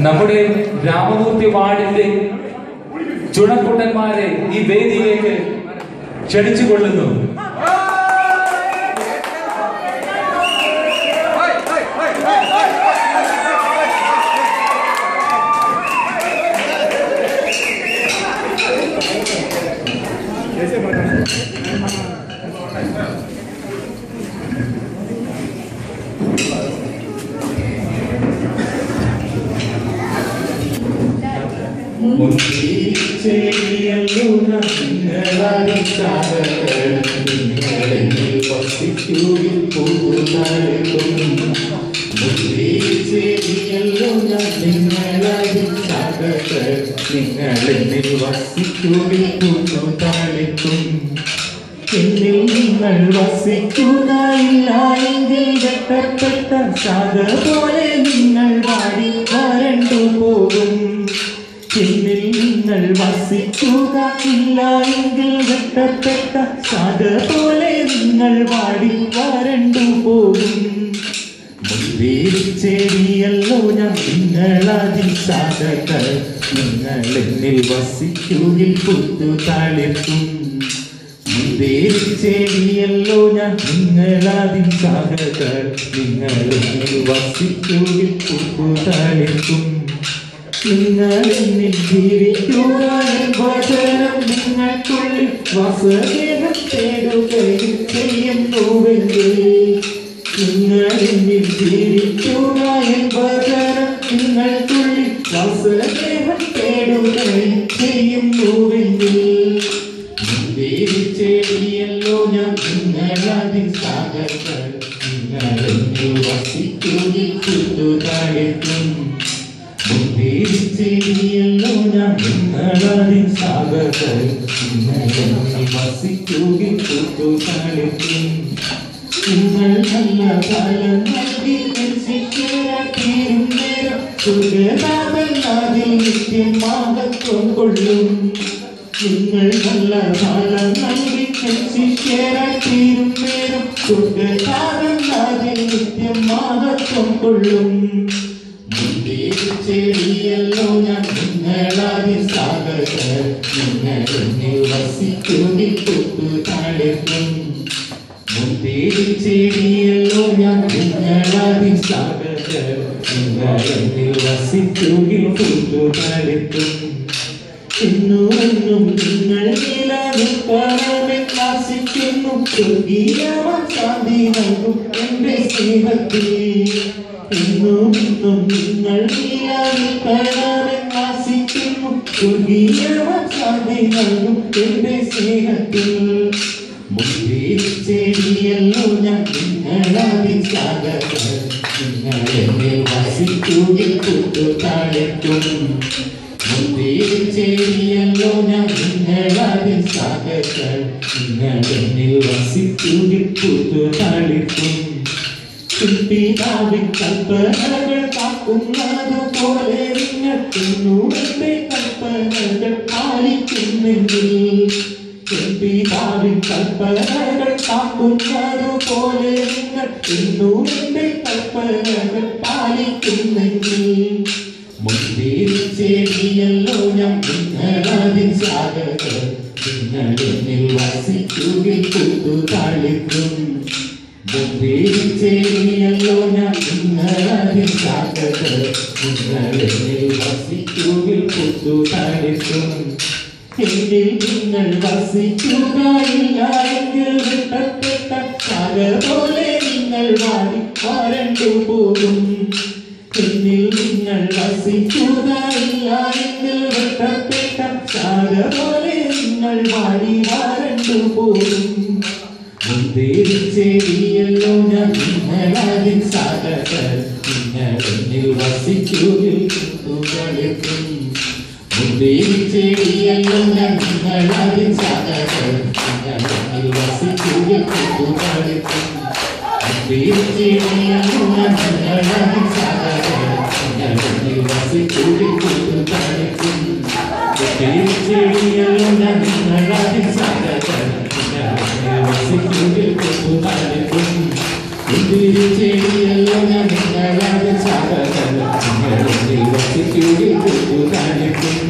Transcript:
നമ്മുടെ രാമമൂർത്തി വാർഡിന്റെ ചുണക്കുട്ടന്മാരെ ഈ വേദിയിലേക്ക് ക്ഷണിച്ചുകൊള്ളുന്നു. പോലെ നിങ്ങൾ വാടി വരണ്ടു പോകും. എന്നിൽ നിങ്ങൾ വസിക്കുക ഇല്ല എങ്കിൽ വെട്ടപ്പെട്ട സാഗ പോലെ നിങ്ങൾ വാടി വരണ്ടു പോകും. മുന്തിരിച്ചെടിയല്ലോ ഞാൻ നിങ്ങളതിൽ സാഗകൾ, നിങ്ങൾ എന്നിൽ വസിക്കുകിൽ പുത്തു താളിർക്കും. മുന്തിരിച്ചെടിയല്ലോ ഞാൻ നിങ്ങളതിൽ സാഗകൾ, നിങ്ങൾ എന്നിൽ വസിക്കുകിൽ പുത്തു താളിർക്കും. നിങ്ങൾ എന്നിൽ ജീവിക്കുക വചനം നിങ്ങൾക്കുള്ളിൽ വാസദേഹം തേടുകയും ചെയ്യുന്നുവെങ്കിൽ, നിങ്ങൾ എന്നിൽ ജീവിക്കുക വചനം നിങ്ങൾക്കുള്ളിൽ വാസദേഹം തേടുകയും ചെയ്യുന്നുവെങ്കിൽ, മുന്തിരിച്ചെടിയല്ലോ ഞാൻ നിങ്ങളതിൽ സാഗകൾ, നിങ്ങൾ എന്നിൽ വസിക്കുകിൽ പുത്തു താളിർക്കും. മുന്തിരിച്ചെടിയല്ലോ ഞാൻ നിങ്ങളതിൽ സാഗകൾ, നിങ്ങൾ എന്നിൽ വസിക്കുകിൽ പുത്തു താളിർക്കും. നിങ്ങൾ നല്ല ഫലം നൽകി രക്ഷിക്കീരും നേരം സുഖതാപൻ അതിൽ നിത്യം മഹത്വം കൊള്ളും. നിങ്ങൾ നല്ല ഫലം നൽകി രക്ഷിക്കീരും നേരം സുഖതാപൻ അതിൽ നിത്യം മഹത്വം കൊള്ളും. മുന്തിരിച്ചെടിയല്ലോ ഞാൻ നിങ്ങളതിൽ സാഗകൾ, നിങ്ങൾ എന്നിൽ വസിക്കുകിൽ പുത്തു താളിർക്കും. മുന്തിരിച്ചെടിയല്ലോ ഞാൻ നിങ്ങളതിൽ സാഗകൾ, നിങ്ങൾ എന്നിൽ വസിക്കുകിൽ പുത്തു താളിർക്കും. എന്നും നിങ്ങൾ നിലനിൽക്കണമെന്ന് ആശിക്കുന്നു. സ്വർഗീയമാം ശാന്തി നൽകും എന്റെ സ്നേഹത്തിൽ. എന്നും നിങ്ങൾ നിലനിൽക്കണമെന്ന് ആശിക്കുന്നു. സ്വർഗീയമാം ശാന്തി നൽകും എന്റെ സ്നേഹത്തിൽ. മുന്തിരിച്ചെടിയല്ലോ ഞാൻ നിങ്ങളതിൽ സാഗകൾ, നിങ്ങൾ എന്നിൽ വസിക്കുകിൽ പുത്തു താളിർക്കും. മുന്തിരിച്ചെടിയല്ലോ ഞാൻ നിങ്ങളതിൽ സാഗകൾ, നിങ്ങൾ എന്നിൽ വസിക്കുകിൽ പുത്തു താളിർക്കും. പിതാവിൻ കൽപ്പനകൾ കാക്കുന്നത് പോലെ നിങ്ങൾ എന്റെ കൽപ്പനകൾ പാലിക്കുന്നെങ്കിൽ, പിതാവിൻ കൽപ്പനകൾ കാക്കുന്നത് പോലെ നിങ്ങൾ എന്റെ കൽപ്പനകൾ പാലിക്കുന്നെങ്കിൽ, മുന്തിരിച്ചെടിയല്ലോ ഞാൻ നിങ്ങളതിൽ സാഗകൾ, നിങ്ങൾ എന്നിൽ വസിക്കുകിൽ പുത്തു താളിർക്കും. മുന്തിരിച്ചെടിയല്ലോ ഞാൻ നിങ്ങളതിൽ സാഗകൾ, നിങ്ങൾ എന്നിൽ വസിക്കുകിൽ പുത്തു താളിർക്കും. എന്നിൽ നിങ്ങൾ വസിക്കുക ഇല്ല എങ്കിൽ വെട്ടപ്പെട്ട സാഗ പോലെ നിങ്ങൾ വാടി വരണ്ടു പോകും. എന്നിൽ നിങ്ങൾ വസിക്കുക ഇല്ല എങ്കിൽ വെട്ടപ്പെട്ട സാഗ പോലെ നിങ്ങൾ വാടി വരണ്ടു പോകും. മുന്തിരിച്ചെടിയല്ലോ ഞാൻ നിങ്ങളതിൽ സാഗകൾ, നിങ്ങൾ എന്നിൽ വസിക്കുകിൽ പുത്തു താളിർക്കും. മുന്തിരിച്ചെടിയല്ലോ ഞാൻ നിങ്ങളതിൽ സാഗകൾ, നിങ്ങൾ എന്നിൽ വസിക്കുകിൽ പുത്തു താളിർക്കും. മുന്തിരിച്ചെടിയല്ലോ ഞാൻ നിങ്ങളതിൽ സാഗകൾ, നിങ്ങൾ എന്നിൽ വസിക്കുകിൽ പുത്തു താളിർക്കും. മുന്തിരിച്ചെടിയല്ലോ ഞാൻ നിങ്ങളതിൽ സാഗകൾ, വസിക്കൂരിൽ കുത്തുതാളിക്കും ഇന്ത്യയിൽ ചെടിയല്ലോ നിങ്ങളത് സാധനം നിങ്ങളിൽ വസിക്കൂരിൽ കുത്തുതാളിക്കും